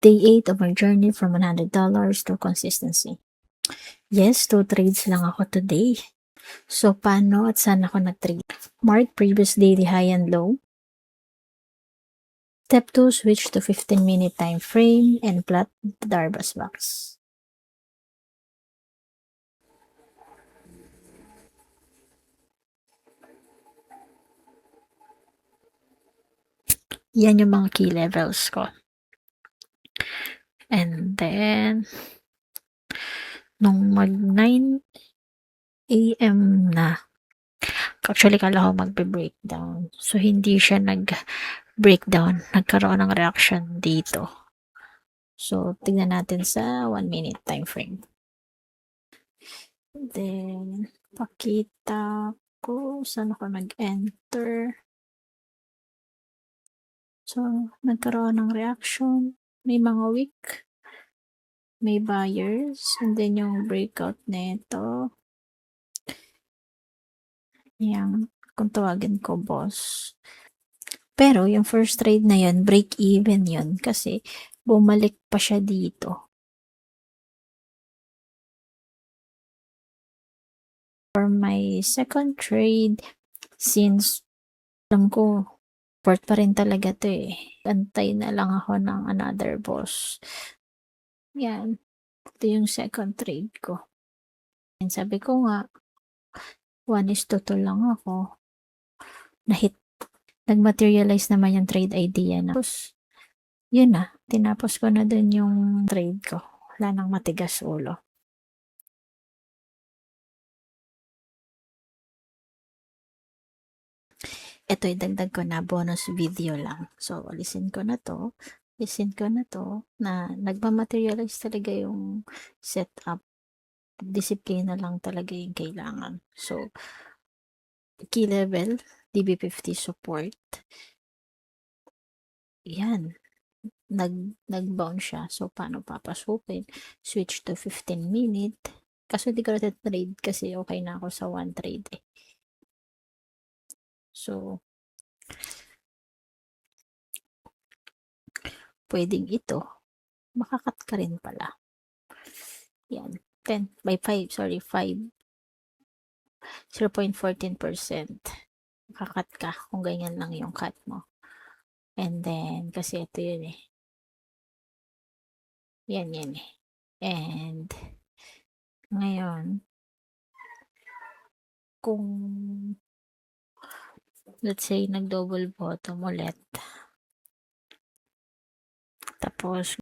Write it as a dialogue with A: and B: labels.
A: Day 8 of our journey from $100 to consistency. Yes, 2 trades lang ako today. So, paano at saan ako nag-trade? Mark previous daily high and low. Step 2, switch to 15-minute time frame and plot the Darvas box. Yan yung mga key levels ko. And then, nung mag 9 a.m. na, actually kala ko magbe-breakdown. So, hindi siya nag-breakdown. Nagkaroon ng reaction dito. So, tignan natin sa 1-minute time frame. Then, pakita ko saan ako nag-enter. So, nagkaroon ng reaction. May mga wick. May buyers. And then, yung breakout nito. Yan. Kung tawagin ko, boss. Pero, yung first trade na yun, break even yun. Kasi, bumalik pa siya dito. For my second trade, since alam ko, port pa rin talaga to eh. Antay na lang ako ng another boss. Yan. Ito yung second trade ko. And sabi ko nga, 1:2 lang ako. Na-hit. Nag-materialize naman yung trade idea na. Tapos, yun na. Tinapos ko na dun yung trade ko. Wala nang matigas ulo. Ito idagdag ko na bonus video lang. So, listen ko na to na nagmamaterialize talaga yung setup. Disiplina lang talaga yung kailangan. So, key level, DB50 support. Yan. Nag-bounce siya. So, paano papasukin? Switch to 15-minute. Kaso di ko na trade kasi okay na ako sa 1 trade eh. So, pwedeng ito. Makakat ka rin pala. Yan. 10 by 5. Sorry, 5. 0.14%. Makakat ka kung ganyan lang yung cut mo. And then, kasi ito yun eh. Yan eh. And, ngayon, kung let's say nag-double bottom ulit. Tapos